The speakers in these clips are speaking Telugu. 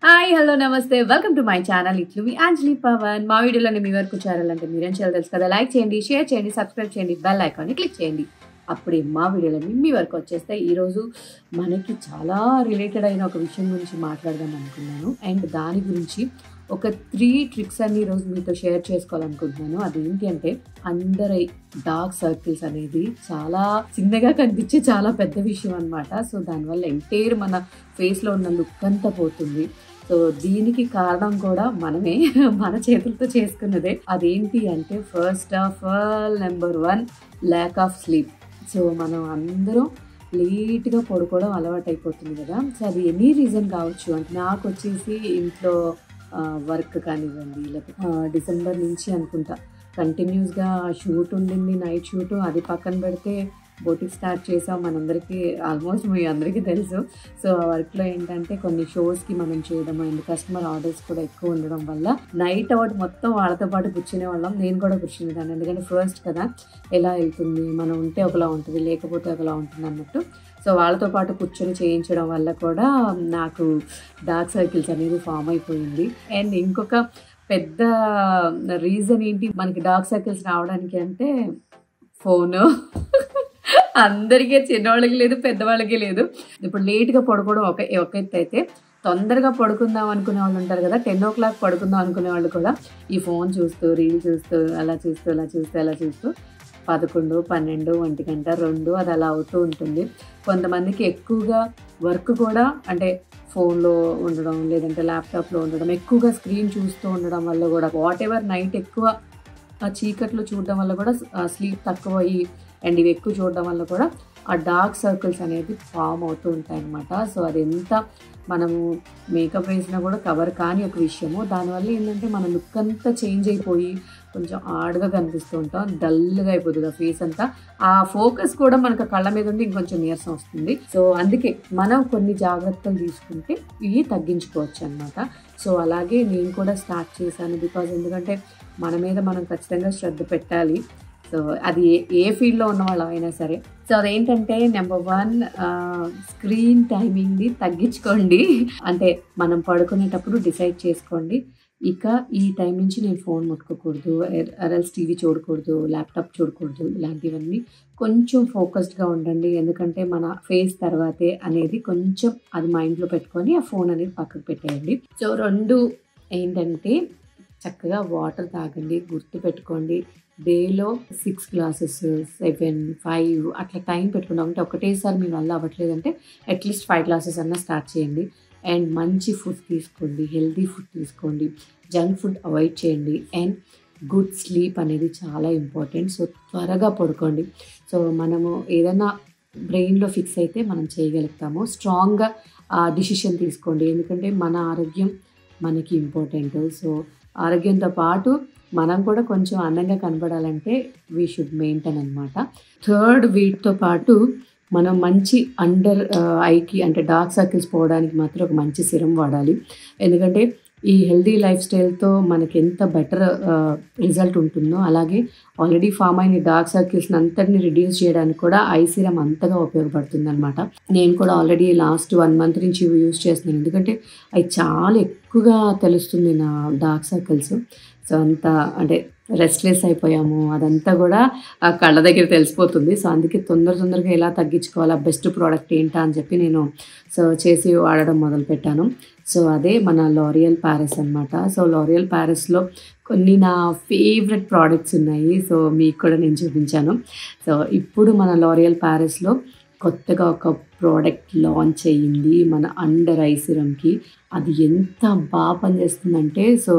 హాయ్ హలో నమస్తే వెల్కమ్ టు మై ఛానల్ ఇట్లు మీ అంజలి పవన్. మా వీడియోలోని మీ వరకు చేరాలంటే మీరేం చేయాలి తెలుసు కదా, లైక్ చేయండి, షేర్ చేయండి, సబ్స్క్రైబ్ చేయండి, బెల్ ఐకాన్ని క్లిక్ చేయండి. అప్పుడే మా వీడియోలోని మీ వరకు వచ్చేస్తే ఈరోజు మనకి చాలా రిలేటెడ్ అయిన ఒక విషయం గురించి మాట్లాడదాం అనుకున్నాను. అండ్ దాని గురించి ఒక 3 ట్రిక్స్ అన్ని ఈరోజు మీతో షేర్ చేసుకోవాలనుకుంటున్నాను. అదేంటి అంటే, అందరి డార్క్ సర్కిల్స్ అనేది చాలా చిన్నగా కనిపించే చాలా పెద్ద విషయం అనమాట. సో దానివల్ల ఎంటైర్ మన ఫేస్లో ఉన్న లుక్ అంతా పోతుంది. సో దీనికి కారణం కూడా మనమే, మన చేతులతో చేసుకున్నదే. అదేంటి అంటే, first of all number 1 lack of sleep. So మనం అందరం లేట్గా పడుకోవడం అలవాటు అయిపోతుంది కదా. సో అది ఎనీ రీజన్ కావచ్చు. అంటే నాకు వచ్చేసి ఇంట్లో వర్క్ కానివ్వండి, లేకపోతే డిసెంబర్ నుంచి అనుకుంటా కంటిన్యూస్గా షూట్ ఉండింది, నైట్ షూట్. అది పక్కన పెడితే బోటిక్ స్టార్ట్ చేసాం, మనందరికీ ఆల్మోస్ట్ మీ అందరికీ తెలుసు. సో ఆ వర్క్లో ఏంటంటే కొన్ని షోస్కి మనం చేయడం అండ్ కస్టమర్ ఆర్డర్స్ కూడా ఎక్కువ ఉండడం వల్ల నైట్ అవుట్ మొత్తం వాళ్ళతో పాటు కూర్చునే వాళ్ళం. నేను కూడా కూర్చునేదాన్ని, ఎందుకంటే ఫస్ట్ కదా, ఎలా వెళ్తుంది, మనం ఉంటే ఒకలా ఉంటుంది, లేకపోతే ఒకలా ఉంటుంది అన్నట్టు. సో వాళ్ళతో పాటు కూర్చొని చేయించడం వల్ల కూడా నాకు డార్క్ సర్కిల్స్ అనేది ఫామ్ అయిపోయింది. అండ్ ఇంకొక పెద్ద రీజన్ ఏంటి మనకి డార్క్ సర్కిల్స్ రావడానికి అంటే, ఫోను. అందరికీ, చిన్నవాళ్ళకి లేదు, పెద్దవాళ్ళకి లేదు. ఇప్పుడు లేట్గా పడుకోవడం ఒక ఎత్తు అయితే, తొందరగా పడుకుందాం అనుకునే వాళ్ళు ఉంటారు కదా, 10 o'clock పడుకుందాం అనుకునే వాళ్ళు కూడా ఈ ఫోన్ చూస్తూ, రీల్ చూస్తూ, అలా చూస్తూ 11, 12, 1 గంట, 2 అది అలా అవుతూ ఉంటుంది. కొంతమందికి ఎక్కువగా వర్క్ కూడా అంటే ఫోన్లో ఉండడం, లేదంటే ల్యాప్టాప్లో ఉండడం, ఎక్కువగా స్క్రీన్ చూస్తూ ఉండడం వల్ల కూడా, వాట్ ఎవర్ నైట్ ఎక్కువ చీకట్లో చూడడం వల్ల కూడా స్లీప్ తక్కువ అయ్యి, అండ్ ఇవి ఎక్కువ చూడడం వల్ల కూడా ఆ డార్క్ సర్కిల్స్ అనేది ఫామ్ అవుతూ ఉంటాయి అన్నమాట. సో అది ఎంత మనము మేకప్ వేసినా కూడా కవర్ కాని ఒక విషయము. దానివల్ల ఏంటంటే మన లుక్ అంతా చేంజ్ అయిపోయి కొంచెం ఆడ్గా కనిపిస్తూ ఉంటాం, డల్గా అయిపోతుంది ఆ ఫేస్ అంతా. ఆ ఫోకస్ కూడా మనకు కళ్ళ మీద ఉండి ఇంకొంచెం నీరసం వస్తుంది. సో అందుకే మనం కొన్ని జాగ్రత్తలు తీసుకుంటే ఇవి తగ్గించుకోవచ్చు అనమాట. సో అలాగే నేను కూడా స్టార్ట్ చేశాను. బికాజ్ ఎందుకంటే మన మీద మనం ఖచ్చితంగా శ్రద్ధ పెట్టాలి. సో అది ఏ ఫీల్డ్లో ఉన్న వాళ్ళం అయినా సరే. సో అదేంటంటే, నెంబర్ 1 స్క్రీన్ టైమింగ్ని తగ్గించుకోండి. అంటే మనం పడుకునేటప్పుడు డిసైడ్ చేసుకోండి, ఇక ఈ టైం నుంచి నేను ఫోన్ ముట్టుకోకూడదు, ఎల్స్ టీవీ చూడకూడదు, ల్యాప్టాప్ చూడకూడదు, ఇలాంటివన్నీ కొంచెం ఫోకస్డ్గా ఉండండి. ఎందుకంటే మన ఫేస్ తర్వాతే అనేది కొంచెం అది మైండ్లో పెట్టుకొని ఆ ఫోన్ అనేది పక్కకు పెట్టేయండి. సో 2 ఏంటంటే, చక్కగా వాటర్ తాగండి. గుర్తు పెట్టుకోండి, డేలో 6 glasses, 7, 5 అట్లా టైం పెట్టుకున్నాం. అంటే ఒకటేసారి మీ వల్ల అవ్వట్లేదంటే అట్లీస్ట్ 5 glasses అన్నా స్టార్ట్ చేయండి. అండ్ మంచి ఫుడ్ తీసుకోండి, హెల్తీ ఫుడ్ తీసుకోండి, జంక్ ఫుడ్ అవాయిడ్ చేయండి. అండ్ గుడ్ స్లీప్ అనేది చాలా ఇంపార్టెంట్. సో త్వరగా పడుకోండి. సో మనము ఏదైనా బ్రెయిన్లో ఫిక్స్ అయితే మనం చేయగలుగుతాము. స్ట్రాంగ్గా డిసిషన్ తీసుకోండి, ఎందుకంటే మన ఆరోగ్యం మనకి ఇంపార్టెంట్. సో ఆరోగ్యంతో పాటు మనం కూడా కొంచెం అందంగా కనపడాలంటే వీ షుడ్ మెయింటైన్ అనమాట. 3rd, వీటితో పాటు మనం మంచి అండర్ ఐకి అంటే డార్క్ సర్కిల్స్ పోవడానికి మాత్రం ఒక మంచి సిరం వాడాలి. ఎందుకంటే ఈ హెల్దీ లైఫ్ స్టైల్తో మనకి ఎంత బెటర్ రిజల్ట్ ఉంటుందో, అలాగే ఆల్రెడీ ఫామ్ అయిన డార్క్ సర్కిల్స్ని అంతటిని రిడ్యూస్ చేయడానికి కూడా ఐ సిరం అంతగా ఉపయోగపడుతుంది అనమాట. నేను కూడా ఆల్రెడీ లాస్ట్ 1 month నుంచి యూజ్ చేస్తున్నాను, ఎందుకంటే అవి చాలా ఎక్కువగా తెలుస్తుంది నా డార్క్ సర్కిల్స్. సో అంతా అంటే రెస్ట్లెస్ అయిపోయాము, అదంతా కూడా ఆ కళ్ళ దగ్గర తెలిసిపోతుంది. సో అందుకే తొందరగా ఎలా తగ్గించుకోవాలా, బెస్ట్ ప్రోడక్ట్ ఏంటా అని చెప్పి నేను చేసి వాడడం మొదలుపెట్టాను. సో అదే మన లోరియల్ ప్యారిస్ అనమాట. సో లోరియల్ ప్యారిస్లో కొన్ని నా ఫేవరెట్ ప్రోడక్ట్స్ ఉన్నాయి. సో మీకు కూడా నేను చూపించాను. సో ఇప్పుడు మన లోరియల్ ప్యారిస్లో కొత్తగా ఒక ప్రోడక్ట్ లాంచ్ అయ్యింది మన అండర్ ఐ సిరంకి. అది ఎంత బాగా పనిచేస్తుందంటే, సో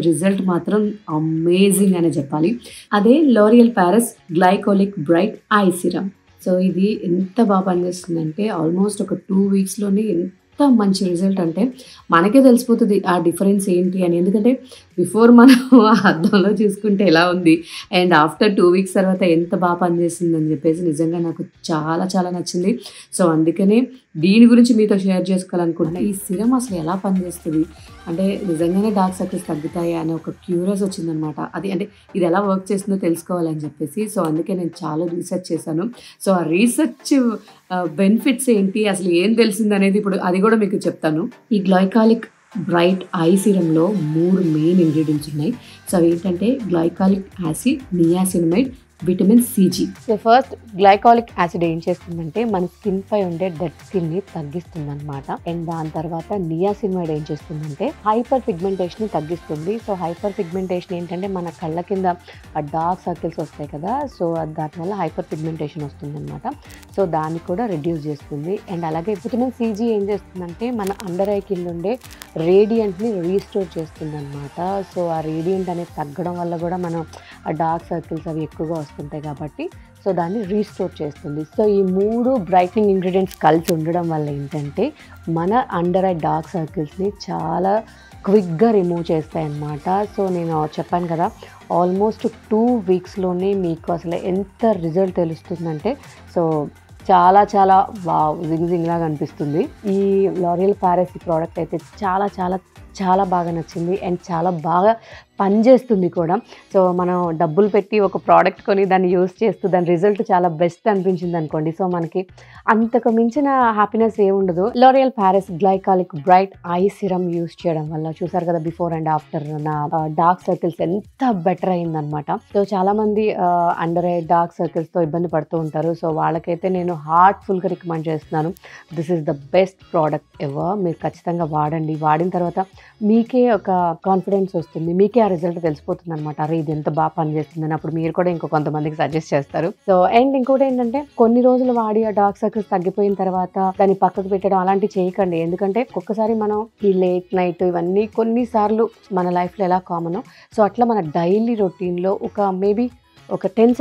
రిజల్ట్ మాత్రం అమేజింగ్ అనే చెప్పాలి. అదే L'Oreal Paris glycolic bright I serum. So ఇది ఎంత బాగా పనిచేస్తుందంటే, ఆల్మోస్ట్ ఒక 2 weeksలోనే ఎంత మంచి రిజల్ట్ అంటే మనకే తెలిసిపోతుంది ఆ డిఫరెన్స్ ఏంటి అని. ఎందుకంటే బిఫోర్ మనం అద్దంలో చూసుకుంటే ఎలా ఉంది, అండ్ ఆఫ్టర్ 2 weeks తర్వాత ఎంత బాగా పనిచేస్తుందని చెప్పేసి నిజంగా నాకు చాలా నచ్చింది. సో అందుకనే దీని గురించి మీతో షేర్ చేసుకోవాలనుకుంటున్నా. ఈ సిరం అసలు ఎలా పనిచేస్తుంది, అంటే నిజంగానే డార్క్ సర్కిల్స్ తగ్గుతాయా అని ఒక క్యూరియస్ వచ్చిందనమాట. అది అంటే ఇది ఎలా వర్క్ చేస్తుందో తెలుసుకోవాలని చెప్పేసి. సో అందుకే నేను చాలా రీసెర్చ్ చేశాను. సో ఆ రీసెర్చ్ బెనిఫిట్స్ ఏంటి, అసలు ఏం తెలిసింది అనేది ఇప్పుడు అది కూడా మీకు చెప్తాను. ఈ గ్లైకాలిక్ బ్రైట్ ఐ సీరంలో 3 మెయిన్ ఇంగ్రీడియంట్స్ ఉన్నాయి. సో అవి ఏంటంటే గ్లైకాలిక్ యాసిడ్, నియాసినమైడ్, విటమిన్ సిజీ. సో ఫస్ట్ గ్లైకాలిక్ యాసిడ్ ఏం చేస్తుందంటే మన స్కిన్ పై ఉండే డెడ్ స్కిన్ ని తగ్గిస్తుంది అనమాట. అండ్ దాని తర్వాత నియాసినమైడ్ ఏం చేస్తుందంటే హైపర్ పిగ్మెంటేషన్ ని తగ్గిస్తుంది. సో హైపర్ పిగ్మెంటేషన్ ఏంటంటే మన కళ్ళ కింద డార్క్ సర్కిల్స్ వస్తాయి కదా, సో దానివల్ల హైపర్ పిగ్మెంటేషన్ వస్తుంది అనమాట. సో దాన్ని కూడా రిడ్యూస్ చేస్తుంది. అండ్ అలాగే విటమిన్ సిజీ ఏం చేస్తుందంటే మన అండర్ ఐ కింద ఉండే రేడియంట్ని రీస్టోర్ చేస్తుంది అనమాట. సో ఆ రేడియంట్ అనేది తగ్గడం వల్ల కూడా మనం ఆ డార్క్ సర్కిల్స్ అవి ఎక్కువగా వస్తుంటాయి కాబట్టి సో దాన్ని రీస్టోర్ చేస్తుంది. సో ఈ 3 బ్రైట్నింగ్ ఇంగ్రీడియంట్స్ కలిసి ఉండడం వల్ల ఏంటంటే మన అండర్ ఐ డార్క్ సర్కిల్స్ని చాలా క్విక్గా రిమూవ్ చేస్తాయి అన్నమాట. సో నేను చెప్పాను కదా, ఆల్మోస్ట్ 2 వీక్స్లోనే మీకు అసలు ఎంత రిజల్ట్ తెలుస్తుందంటే సో చాలా చాలా వావ్ జింగ్ లాగా అనిపిస్తుంది. ఈ లారియల్ ప్యారిస్ ఈ ప్రోడక్ట్ అయితే చాలా చాలా చాలా బాగా నచ్చింది అండ్ చాలా బాగా పనిచేస్తుంది కూడా. సో మనం డబ్బులు పెట్టి ఒక ప్రోడక్ట్ కొని దాన్ని యూస్ చేస్తూ దాని రిజల్ట్ చాలా బెస్ట్ అనిపించింది అనుకోండి, సో మనకి అంతకు మించిన హ్యాపీనెస్ ఏముండదు. L'Oréal Paris glycolic bright I serum use చేయడం వల్ల చూసారు కదా బిఫోర్ అండ్ ఆఫ్టర్ నా డార్క్ సర్కిల్స్ ఎంత బెటర్ అయిందనమాట. సో చాలా మంది అండర్ ఐ డార్క్ సర్కిల్స్తో ఇబ్బంది పడుతూ ఉంటారు. సో వాళ్ళకైతే నేను హార్ట్ఫుల్గా రికమెండ్ చేస్తున్నాను. This is the best product ever. మీరు ఖచ్చితంగా వాడండి. వాడిన తర్వాత మీకే ఒక కాన్ఫిడెన్స్ వస్తుంది, మీకే ఆ రిజల్ట్ తెలిసిపోతుంది అనమాట. అరే ఇది ఎంత బాగా పనిచేస్తుందని అప్పుడు మీరు కూడా ఇంకో కొంతమందికి సజెస్ట్ చేస్తారు. సో అండ్ ఇంకోటి ఏంటంటే కొన్ని రోజులు వాడి ఆ డార్క్ సర్కిల్స్ తగ్గిపోయిన తర్వాత దాన్ని పక్కకు పెట్టడం అలాంటివి చేయకండి. ఎందుకంటే ఒక్కసారి మనం ఈ లేట్ నైట్ ఇవన్నీ కొన్నిసార్లు మన లైఫ్లో ఎలా కామనో సో అట్లా మన డైలీ రొటీన్లో ఒక మేబీ ఒక 10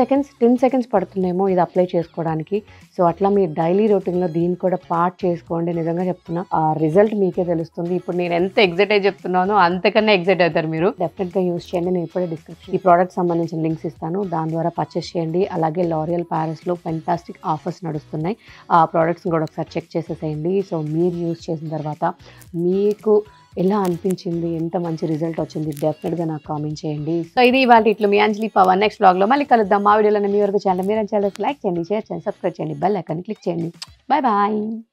సెకండ్స్ పడుతుందేమో ఇది అప్లై చేసుకోవడానికి. సో అట్లా మీరు డైలీ రొటీన్లో దీన్ని కూడా పార్ట్ చేసుకోండి. నిజంగా చెప్తున్నా ఆ రిజల్ట్ మీకే తెలుస్తుంది. ఇప్పుడు నేను ఎంత ఎగ్జైట్ అయి చెప్తున్నానో అంతకన్నా ఎగ్జైట్ అవుతారు మీరు. డెఫినెట్గా యూస్ చేయండి. నేను ఇప్పుడే డిస్క్రిప్షన్ ఈ ప్రోడక్ట్ సంబంధించిన లింక్స్ ఇస్తాను, దాని ద్వారా పర్చేస్ చేయండి. అలాగే లారియల్ ప్యారిస్లో ఫెంటాస్టిక్ ఆఫర్స్ నడుస్తున్నాయి. ఆ ప్రోడక్ట్స్ని కూడా ఒకసారి చెక్ చేసేసేయండి. సో మీరు యూస్ చేసిన తర్వాత మీకు ఎలా అనిపించింది, ఎంత మంచి రిజల్ట్ వచ్చింది డెఫినెట్గా నాకు కామెంట్ చేయండి. సో ఇది ఇవాళ ఇట్లు మీ అంజలి పవన్. నెక్స్ట్ బ్లాగ్లో మళ్ళీ కలుద్దాం. మా వీడియోలో మీ వరకు ఛానల్ మీరు లైక్ చేయండి, షేర్ చేయండి, సబ్స్క్రైబ్ చేయండి, బెల్ ఐకాన్ క్లిక్ చేయండి. Bye bye.